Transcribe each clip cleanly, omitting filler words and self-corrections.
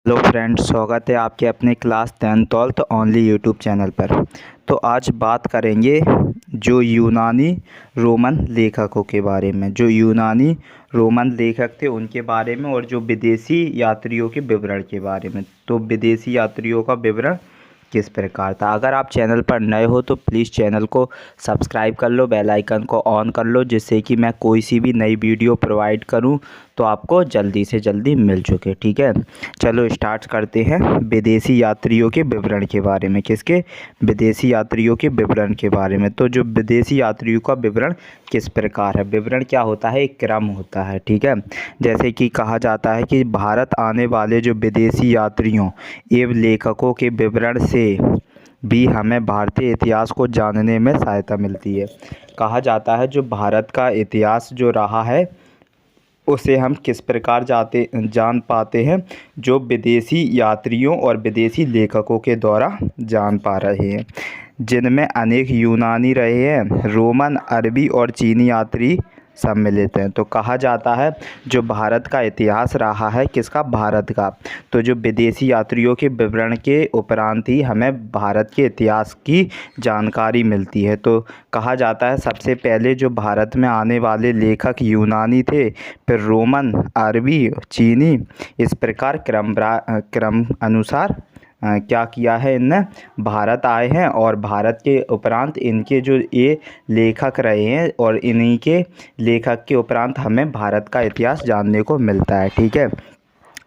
Hello friends, स्वागत है आपके अपने class 10th only YouTube channel पर। तो आज बात करेंगे जो यूनानी रोमन लेखकों के बारे में। जो यूनानी रोमन लेखक थे उनके बारे में और जो विदेशी यात्रियों के विवरण के बारे में। तो विदेशी यात्रियों का विवरण किस प्रकार था। अगर आप चैनल पर नए हो तो प्लीज़ चैनल को सब्सक्राइब कर लो, बेल आइकन को ऑन कर लो, जिससे कि मैं कोई सी भी नई वीडियो प्रोवाइड करूं तो आपको जल्दी से जल्दी मिल चुके। ठीक है, चलो स्टार्ट करते हैं विदेशी यात्रियों के विवरण के बारे में। किसके? विदेशी यात्रियों के विवरण के बारे में। तो जो विदेशी यात्रियों का विवरण किस प्रकार है, विवरण क्या होता है, एक क्रम होता है। ठीक है, जैसे कि कहा जाता है कि भारत आने वाले जो विदेशी यात्रियों एवं लेखकों के विवरण से भी हमें भारतीय इतिहास को जानने में सहायता मिलती है। कहा जाता है जो भारत का इतिहास जो रहा है उसे हम किस प्रकार जान पाते हैं, जो विदेशी यात्रियों और विदेशी लेखकों के द्वारा जान पा रहे हैं, जिनमें अनेक यूनानी रहे हैं, रोमन, अरबी और चीनी यात्री सम्मिलित हैं। तो कहा जाता है जो भारत का इतिहास रहा है, किसका? भारत का। तो जो विदेशी यात्रियों के विवरण के उपरांत ही हमें भारत के इतिहास की जानकारी मिलती है। तो कहा जाता है सबसे पहले जो भारत में आने वाले लेखक यूनानी थे, फिर रोमन, अरबी, चीनी, इस प्रकार क्रम अनुसार क्या किया है, इनने भारत आए हैं और भारत के उपरांत इनके जो ये लेखक रहे हैं और इन्हीं के लेखक के उपरांत हमें भारत का इतिहास जानने को मिलता है। ठीक है,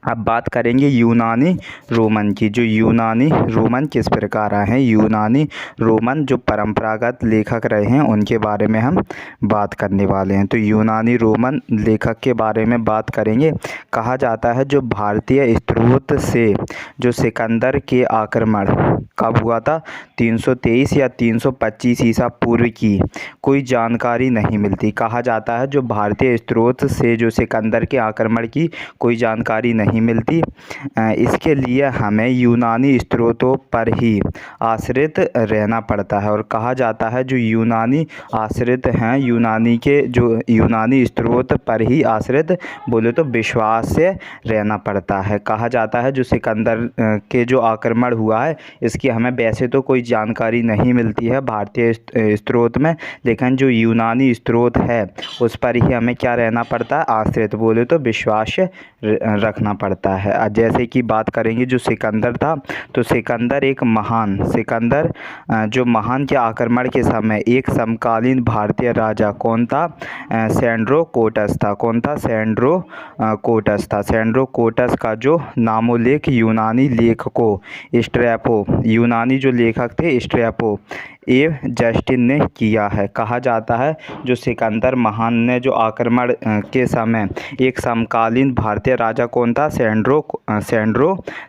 अब बात करेंगे यूनानी रोमन की। जो यूनानी रोमन किस प्रकार आए हैं, यूनानी रोमन जो परंपरागत लेखक रहे हैं उनके बारे में हम बात करने वाले हैं। तो यूनानी रोमन लेखक के बारे में बात करेंगे। कहा जाता है जो भारतीय स्रोत से जो सिकंदर के आक्रमण कब हुआ था, 323 या 325 ईसा पूर्व की कोई जानकारी नहीं मिलती। कहा जाता है जो भारतीय स्रोत से जो सिकंदर के आक्रमण की कोई जानकारी नहीं मिलती। इसके लिए हमें यूनानी स्रोतों पर ही आश्रित रहना पड़ता है। और कहा जाता है जो यूनानी आश्रित हैं, यूनानी के जो यूनानी स्रोत पर ही आश्रित बोले तो विश्वास से रहना पड़ता है। कहा जाता है जो सिकंदर के जो आक्रमण हुआ है इसकी हमें वैसे तो कोई जानकारी नहीं मिलती है भारतीय स्रोत में, लेकिन जो यूनानी स्रोत है उस पर ही हमें क्या रहना पड़ता है, आश्रित बोले तो विश्वास रखना पड़ता है। जैसे कि बात करेंगे जो सिकंदर था, तो सिकंदर एक महान सिकंदर जो महान के आक्रमण के समय एक समकालीन भारतीय राजा कौन था, सेंड्रोकोटस था। कौन था? सेंड्रोकोटस था। सेंड्रोकोटस का जो नामोल्लेख यूनानी लेखकों स्ट्रैबो, यूनानी जो लेखक थे स्ट्रैबो एव जस्टिन ने किया है। कहा जाता है जो सिकंदर महान ने जो आक्रमण के समय एक समकालीन भारतीय राजा कौन था,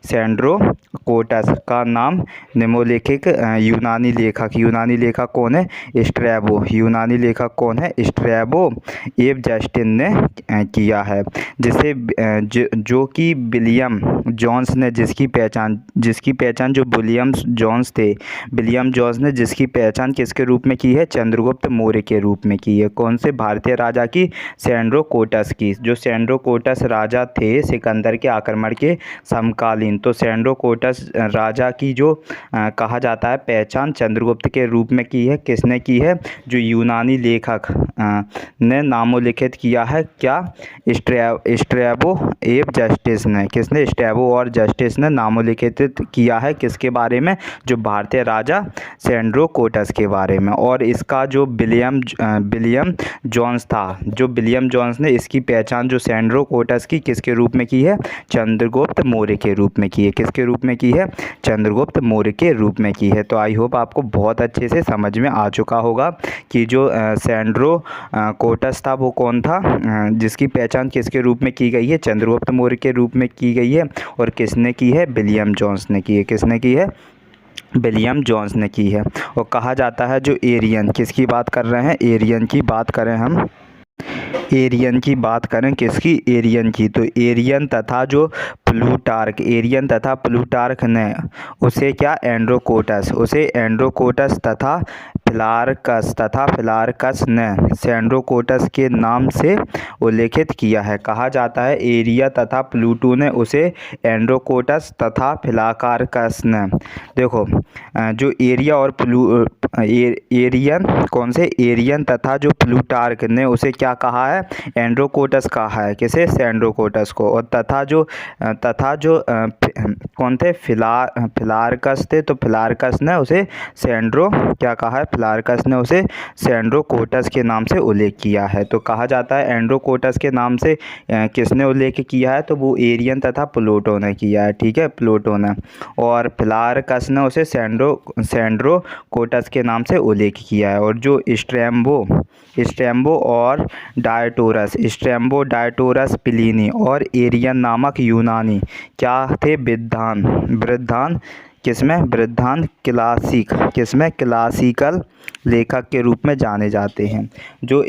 सेंड्रोकोटस का नाम निम्नलिखित यूनानी लेखक कौन है, स्ट्रैबो। यूनानी लेखक कौन है? स्ट्रैबो एव जस्टिन ने किया है, जिसे जो कि विलियम जोन्स ने जिसकी पहचान जो विलियम जोन्स थे, विलियम जोन्स ने जिसकी पहचान किसके रूप में की है, चंद्रगुप्त मौर्य के रूप में की है। कौन से भारतीय राजा की? सेंड्रोकोटस की। जो सेंड्रोकोटस राजा थे सिकंदर के आक्रमण के समकालीन, तो सेंड्रोकोटस राजा की जो कहा जाता है पहचान चंद्रगुप्त के रूप में की है। किसने की है? जो यूनानी लेखक ने नामोल्लिखित किया है, क्या? स्ट्रैबो एव जस्टिस ने। किसने? स्ट्रैबो और जस्टिस ने नामोल्लिखित किया है किसके बारे में, जो भारतीय राजा सेंड्रोकोटस के बारे में। और इसका जो विलियम जोन्स था, जो विलियम जोन्स ने इसकी पहचान जो सेंड्रोकोटस की किसके रूप में की है, चंद्रगुप्त मौर्य के रूप में की है। किसके रूप में की है? चंद्रगुप्त मौर्य के रूप में की है। तो आई होप आपको बहुत अच्छे से समझ में आ चुका होगा कि जो सेंड्रोकोटस था वो कौन था, जिसकी पहचान किसके रूप में की गई है, चंद्रगुप्त मौर्य के रूप में की गई है। और किसने की है? विलियम जोन्स ने की है। किसने की है? विलियम जोन्स ने की है। और कहा जाता है जो एरियन, किसकी बात कर रहे हैं, एरियन की बात करें हम, एरियन की बात करें, किसकी? एरियन की। तो एरियन तथा जो प्लूटार्क, एरियन तथा प्लूटार्क ने उसे क्या एंड्रोकोटस, उसे एंड्रोकोटस तथा फिलार्कस ने सैंड्रोकोटस के नाम से उल्लेखित किया है। कहा जाता है एरिया तथा प्लूटो ने उसे एंड्रोकोटस तथा फिलार्कस ने। देखो जो एरिया और एरियन कौन से, एरियन तथा जो प्लूटार्क ने उसे क्या कहा है, एंड्रोकोटस कहा है, किसे, सैंड्रोकोटस को। और तथा जो कौन थे, फिलार्कस थे, तो फिलार्कस ने उसे सैंड्रो क्या कहा है, फिलार्कस ने उसे सैंड्रोकोटस के नाम से उल्लेख किया है। तो कहा जाता है एंड्रोकोटस के नाम से किसने उल्लेख किया है, तो वो एरियन तथा प्लूटो ने किया है, ठीक है, प्लूटो ने। और फिलार्कस ने उसे सैंड्रोकोटस के नाम से उल्लेख किया है। और जो स्ट्रैम्बो और डायटोरस प्लिनी और एरियन नामक यूनानी क्या थे, वृद्धान क्लासिकल लेखक के रूप में जाने जाते हैं। जो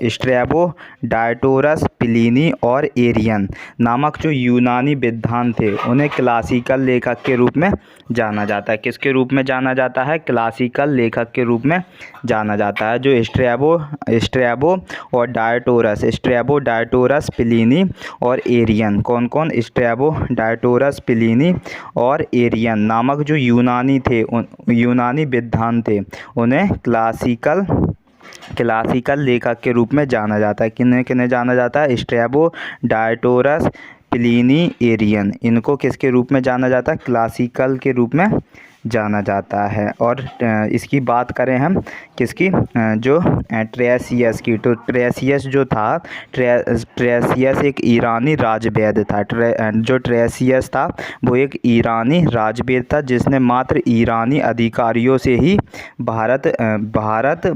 स्ट्रैबो, डायटोरस प्लिनी और एरियन नामक जो यूनानी विद्वान थे उन्हें क्लासिकल लेखक के रूप में जाना जाता है। किसके रूप में जाना जाता है, क्लासिकल लेखक के रूप में जाना जाता है। जो स्ट्रैबो और डायटोरस प्लिनी और एरियन, कौन, स्ट्रैबो, डायटोरस प्लिनी और एरियन नामक जो यूनानी विद्वान थे उन्हें क्लासिकल लेखक के रूप में जाना जाता है। किन्हें जाना जाता है, स्ट्रैबो, डायटोरस प्लिनी, एरियन, इनको किसके रूप में जाना जाता है, क्लासिकल के रूप में जाना जाता है। और इसकी बात करें हम किसकी, जो ट्रेसियस की, तो ट्रेसियस जो था, ट्रेसियस एक ईरानी राजवैद्य था। जो ट्रेसियस था वो एक ईरानी राजवैद्य था जिसने मात्र ईरानी अधिकारियों से ही भारत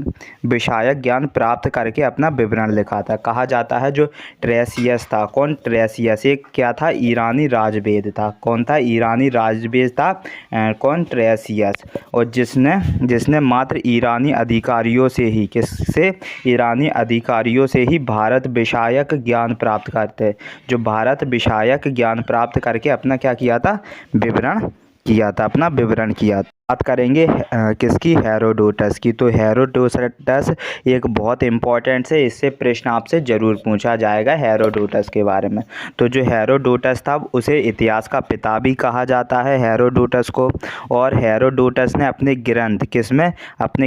विषयक ज्ञान प्राप्त करके अपना विवरण लिखा था। कहा जाता है जो ट्रेसियस था, कौन, ट्रेसियस एक क्या था, ईरानी राजवैद्य था। कौन था, ईरानी राजवैद्य था, कौन, ट्रेसियस। और जिसने मात्र ईरानी अधिकारियों से ही, किससे, ईरानी अधिकारियों से ही भारत विषयक ज्ञान प्राप्त करते, जो भारत विषयक ज्ञान प्राप्त करके अपना क्या किया था, विवरण किया था, अपना विवरण किया था। बात करेंगे किसकी, हेरोडोटस की। तो हेरोडोटस एक बहुत इम्पोर्टेंट से, इससे प्रश्न आपसे ज़रूर पूछा जाएगा हेरोडोटस के बारे में। तो जो हेरोडोटस था उसे इतिहास का पिता भी कहा जाता है, हेरोडोटस को। और हेरोडोटस ने अपने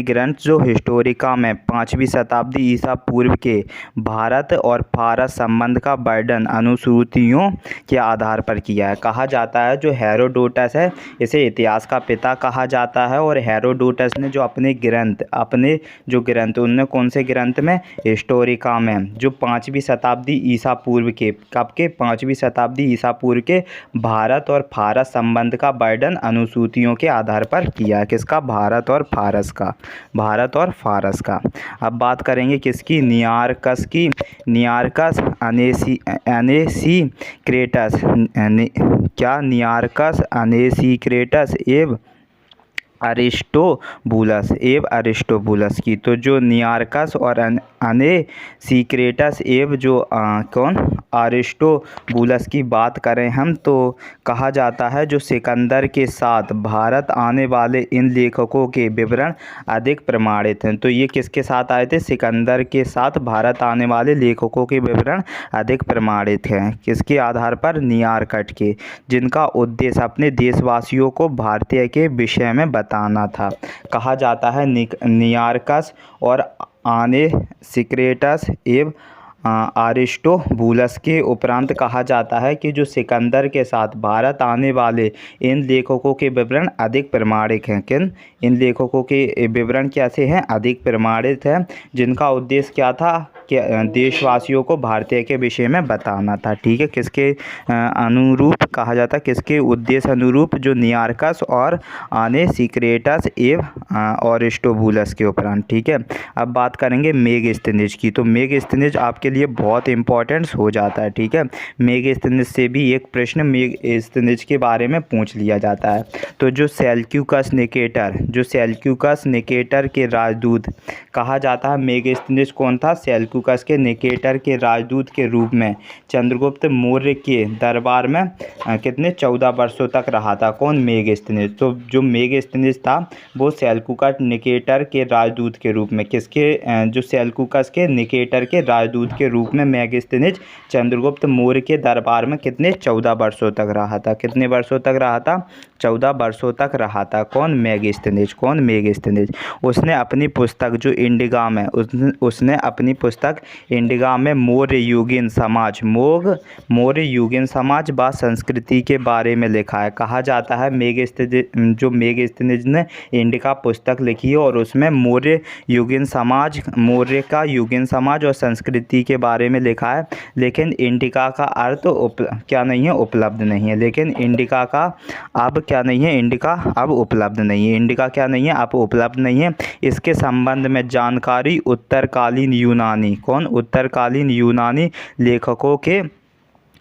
ग्रंथ जो हिस्टोरिका में 5वीं शताब्दी ईसा पूर्व के भारत और फारस संबंध का वर्णन अनुश्रुतियों के आधार पर किया है। कहा जाता है जो हेरोडोटस है इसे इतिहास का पिता कहा जाता है। और हेरोडोटस ने जो अपने ग्रंथ उनने कौन से ग्रंथ में, हिस्टोरिका में, जो 5वीं शताब्दी ईसा पूर्व के, कब के, 5वीं शताब्दी ईसा पूर्व के भारत और फारस संबंध का वर्णन अनुश्रुतियों के आधार पर किया है। किसका, भारत और फारस का। अब बात करेंगे किसकी, नियार्कस की। नियार्कस अनेसीक्रेटस, क्या, नियार्कस अनेसीक्रेटस एवं अरिस्टोबुलस की। तो जो नियार्कस और अनेसीक्रेटस एवं जो कौन, अरिस्टोबुलस की बात करें हम, तो कहा जाता है जो सिकंदर के साथ भारत आने वाले इन लेखकों के विवरण अधिक प्रमाणित हैं। तो ये किसके साथ आए थे, सिकंदर के साथ भारत आने वाले लेखकों के विवरण अधिक प्रमाणित हैं। किसके आधार पर, नियार्कस के, जिनका उद्देश्य अपने देशवासियों को भारतीय के विषय में बताना था। कहा जाता है नियार्कस और अनेसीक्रेटस एवं अरिस्टोबुलस के उपरांत कहा जाता है कि जो सिकंदर के साथ भारत आने वाले इन लेखकों के विवरण अधिक प्रमाणित हैं। इन लेखकों के विवरण कैसे हैं, अधिक प्रमाणित हैं, जिनका उद्देश्य क्या था, कि देशवासियों को भारतीय के विषय में बताना था। ठीक है, किसके अनुरूप कहा जाता है, किसके उद्देश्य अनुरूप, जो नियार्कस और अनेसीक्रेटस एवं अरिस्टोबुलस के उपरांत। ठीक है, अब बात करेंगे मेगस्थनीज की। तो मेगस्थनीज आपके लिए बहुत इंपॉर्टेंट हो जाता है। ठीक है, मेगस्थनीज से भी एक प्रश्न मेगस्थनीज के बारे में पूछ लिया जाता है। तो जो सेल्यूकस निकेटर के राजदूत कहा जाता है, मेगस्थनीज कौन था, सेल्यूकस सेल्यूकस के निकेटर के राजदूत के रूप में चंद्रगुप्त मौर्य के दरबार में कितने 14 वर्षों तक रहा था। कौन? मेगस्थनीज। तो जो मेगस्थनीज था वो सेल्यूकस निकेटर के राजदूत के रूप में जो सेल्यूकस के निकेटर के राजदूत के रूप में मेगस्थनीज चंद्रगुप्त मौर्य के दरबार में कितने 14 वर्षों तक रहा था। कितने वर्षों तक रहा था? 14 वर्षों तक रहा था। कौन? मेगस्थनीज। कौन? मेगस्थनीज। उसने अपनी पुस्तक जो इंडिका में उसने अपनी पुस्तक इंडिका में मौर्य युगीन समाज मौर्य युगीन समाज व संस्कृति के बारे में लिखा है। कहा जाता है मेगस्थनीज ने इंडिका पुस्तक लिखी है और उसमें मौर्य युगीन समाज, मौर्य का युगीन समाज और संस्कृति के बारे में लिखा है। लेकिन इंडिका का अर्थ क्या नहीं है? उपलब्ध नहीं है। लेकिन इंडिका का अब क्या नहीं है? इंडिका अब उपलब्ध नहीं है। इंडिका क्या नहीं है? अब उपलब्ध नहीं है। इसके संबंध में जानकारी उत्तरकालीन यूनानी उत्तरकालीन यूनानी लेखकों के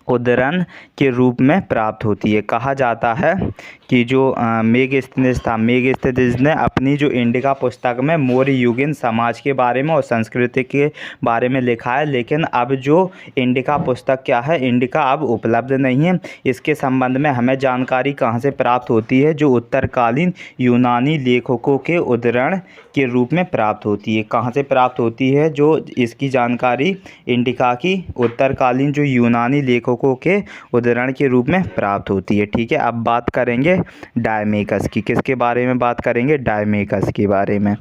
उद्धरण के रूप में प्राप्त होती है। कहा जाता है कि जो मेगस्थनीज था, मेगस्थनीज ने अपनी जो इंडिका पुस्तक में मौर्य युगीन समाज के बारे में और संस्कृति के बारे में लिखा है। लेकिन अब जो इंडिका पुस्तक क्या है? इंडिका अब उपलब्ध नहीं है। इसके संबंध में हमें जानकारी कहाँ से प्राप्त होती है? जो उत्तरकालीन यूनानी लेखकों के उद्धरण के रूप में प्राप्त होती है। कहाँ से प्राप्त होती है? जो इसकी जानकारी इंडिका की उत्तरकालीन जो यूनानी लेखकों के उद्धरण के रूप में प्राप्त होती है। ठीक है, अब बात करेंगे डायमेकस की। किसके बारे में बात करेंगे? डायमेकस के बारे में।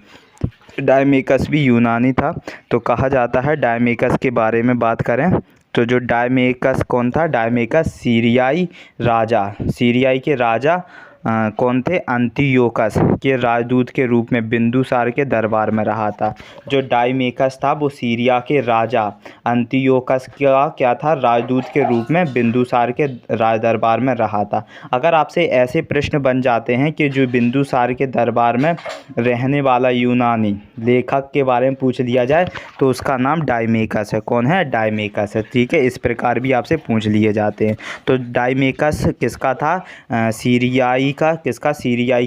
डायमेकस भी यूनानी था। तो कहा जाता है डायमेकस के बारे में बात करें तो जो डायमेकस कौन था? डायमेकस सीरियाई के राजा कौन थे? अंतियोकस के राजदूत के रूप में बिंदुसार के दरबार में रहा था। जो डायमेकस था वो सीरिया के राजा अंतियोकस का क्या था? राजदूत के रूप में बिंदुसार के राज दरबार में रहा था। अगर आपसे ऐसे प्रश्न बन जाते हैं कि जो बिंदुसार के दरबार में रहने वाला यूनानी लेखक के बारे में पूछ लिया जाए तो उसका नाम डायमेकस है। कौन है? डायमेकस है। ठीक है, इस प्रकार भी आपसे पूछ लिए जाते हैं। तो डायमेकस किसका था? सीरियाई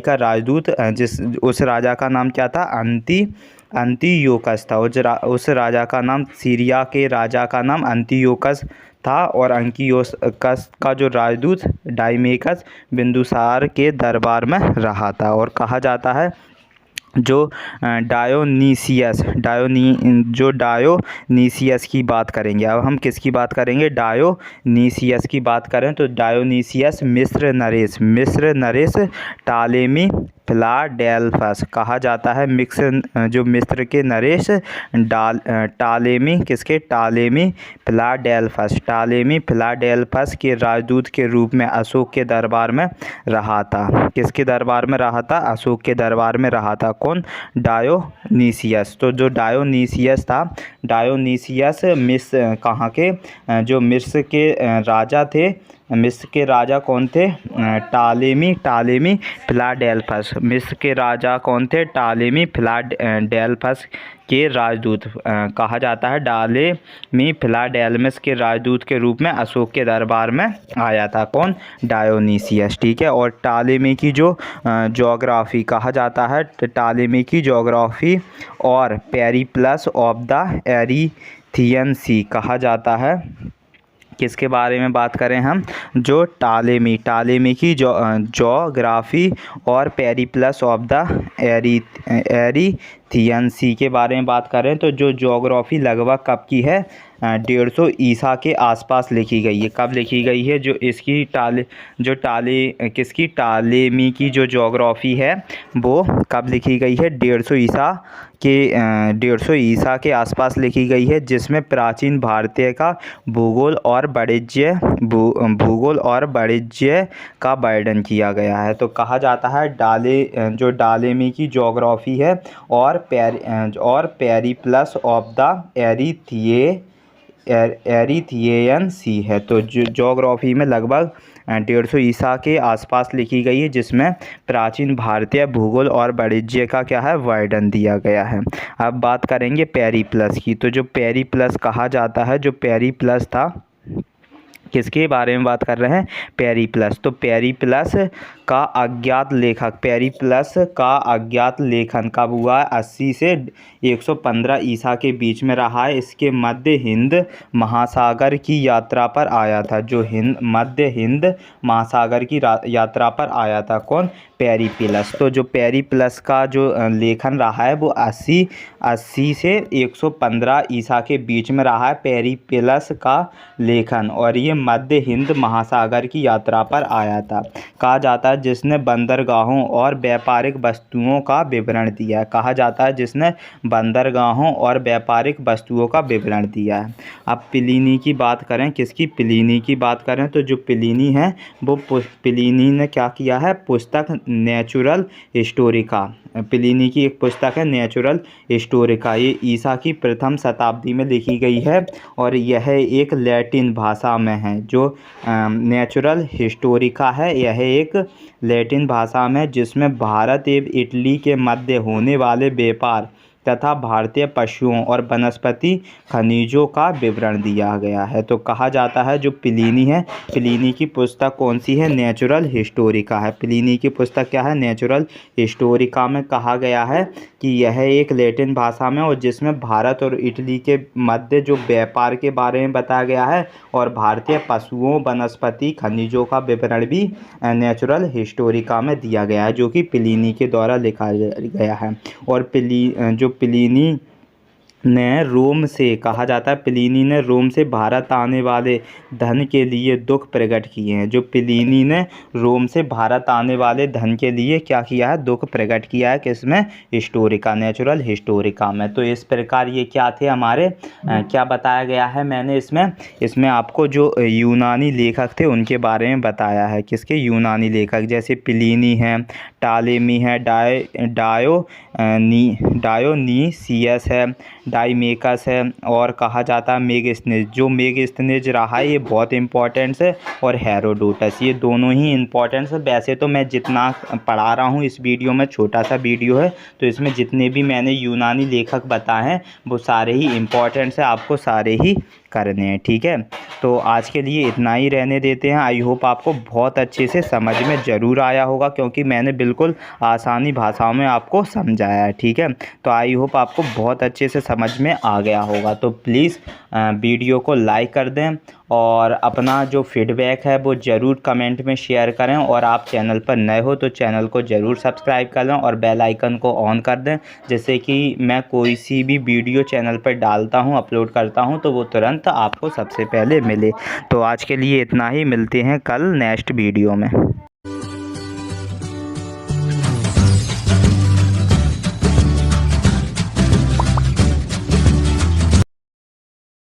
का राजदूत। उस राजा का नाम क्या था? अंतियोकस था। उस राजा का नाम, सीरिया के राजा का नाम अंतियोकस था और अंतियोकस का जो राजदूत डायमेकस बिंदुसार के दरबार में रहा था। और कहा जाता है जो डायोनीसियस की बात करेंगे। अब हम किसकी बात करेंगे? डायोनीसियस की बात करें तो डायोनीसियस मिस्र नरेश टालेमी फिलाडेल्फस कहा जाता है। जो मिस्र के नरेश टालेमी फिलाडेल्फस के राजदूत के रूप में अशोक के दरबार में रहा था। किसके दरबार में रहा था? अशोक के दरबार में रहा था। कौन? डायोनीसियस। तो जो डायोनीसियस था, डायोनीसियस कहाँ के? जो मिस्र के राजा थे। मिस्र के राजा कौन थे? Ptolemy Philadelphus. मिस्र के राजा कौन थे? टालेमी फिलाडेल्फस के राजदूत कहा जाता है। टालेमी फिलाडेल्फस के राजदूत के रूप में अशोक के दरबार में आया था। कौन? डायोनीसियस। ठीक है, और टालेमी की जो ज्योग्राफी कहा जाता है, टालेमी की ज्योग्राफी और पेरिप्लस ऑफ द एरीथियन सी कहा जाता है। किसके बारे में बात करें हम? जो टालेमी की ज्योग्राफी और पेरिप्लस ऑफ द एरीथियन सी के बारे में बात करें तो जो ज्योग्राफी लगभग कब की है? 150 ईसा के आसपास लिखी गई है। कब लिखी गई है? जो इसकी टालेमी की जो ज्योग्राफी है वो कब लिखी गई है? 150 ईसा के आसपास लिखी गई है, जिसमें प्राचीन भारतीय का भूगोल और वाणिज्य का वर्णन किया गया है। तो कहा जाता है जो टालेमी की ज्योग्राफी है और पेरिप्लस ऑफ द एरीथियन सी है। तो ज्योग्राफी में लगभग 150 ईसा के आसपास लिखी गई है, जिसमें प्राचीन भारतीय भूगोल और वाणिज्य का क्या है? वर्णन दिया गया है। अब बात करेंगे पेरिप्लस की। तो जो पेरिप्लस कहा जाता है, जो पेरिप्लस था किसके बारे में बात कर रहे हैं? पेरिप्लस। तो पेरिप्लस का अज्ञात लेखन कब हुआ? 80 से 115 ईसा के बीच में रहा है। इसके मध्य हिंद महासागर की यात्रा पर आया था। जो मध्य हिंद महासागर की यात्रा पर आया था कौन? पेरिप्लस। तो जो पेरिप्लस का जो लेखन रहा है वो 80 से 115 ईसा के बीच में रहा है पेरिप्लस का लेखन, और ये मध्य हिंद महासागर की यात्रा पर आया था। कहा जाता है जिसने बंदरगाहों और व्यापारिक वस्तुओं का विवरण दिया है। कहा जाता है जिसने बंदरगाहों और व्यापारिक वस्तुओं का विवरण दिया है। अब प्लिनी की बात करें, किसकी? प्लिनी की बात करें तो जो प्लिनी है वो प्लिनी ने क्या किया है? पुस्तक नेचुरल हिस्टोरिका, प्लिनी की एक पुस्तक है नेचुरल हिस्टोरिका। ये ईसा की प्रथम शताब्दी में लिखी गई है और यह एक लैटिन भाषा में है। जो नेचुरल हिस्टोरिका है यह एक लैटिन भाषा में, जिसमें भारत एवं इटली के मध्य होने वाले व्यापार तथा भारतीय पशुओं और वनस्पति खनिजों का विवरण दिया गया है। तो कहा जाता है जो प्लिनी है, प्लिनी की पुस्तक कौन सी है? नेचुरल हिस्टोरिका है। प्लिनी की पुस्तक क्या है? नेचुरल हिस्टोरिका में कहा गया है कि यह एक लैटिन भाषा में और जिसमें भारत और इटली के मध्य जो व्यापार के बारे में बताया गया है और भारतीय पशुओं वनस्पति खनिजों का विवरण भी नेचुरल हिस्टोरिका में दिया गया है, जो कि प्लिनी के द्वारा लिखा गया है। और प्लिनी ने रोम से, कहा जाता है प्लिनी ने रोम से भारत आने वाले धन के लिए दुख प्रकट किए हैं। जो प्लिनी ने रोम से भारत आने वाले धन के लिए क्या किया है? दुख प्रकट किया है। किसमें? हिस्टोरिका, नेचुरल हिस्टोरिका में। तो इस प्रकार ये क्या थे हमारे क्या बताया गया है मैंने इसमें आपको जो यूनानी लेखक थे उनके बारे में बताया है। किसके? यूनानी लेखक, जैसे प्लिनी है, टालेमी है, डायोनीसियस है, डाइमेकस है, और कहा जाता है मेगास्थनीज। जो मेगास्थनीज रहा है ये बहुत इंपॉर्टेंट है, और हेरोडोटस, ये दोनों ही इंपॉर्टेंट है। वैसे तो मैं जितना पढ़ा रहा हूँ इस वीडियो में, छोटा सा वीडियो है, तो इसमें जितने भी मैंने यूनानी लेखक बताए हैं वो सारे ही इंपॉर्टेंट है, आपको सारे ही करने हैं। ठीक है, तो आज के लिए इतना ही रहने देते हैं। आई होप आपको बहुत अच्छे से समझ में ज़रूर आया होगा, क्योंकि मैंने बिल्कुल आसानी भाषाओं में आपको समझाया है। ठीक है, तो आई होप आपको बहुत अच्छे से समझ में आ गया होगा। तो प्लीज़ वीडियो को लाइक कर दें और अपना जो फीडबैक है वो ज़रूर कमेंट में शेयर करें, और आप चैनल पर नए हो तो चैनल को ज़रूर सब्सक्राइब कर लें और बेल आइकन को ऑन कर दें, जिससे कि मैं कोई सी भी वीडियो चैनल पर डालता हूं, अपलोड करता हूं, तो वो तुरंत आपको सबसे पहले मिले। तो आज के लिए इतना ही, मिलते हैं कल नेक्स्ट वीडियो में।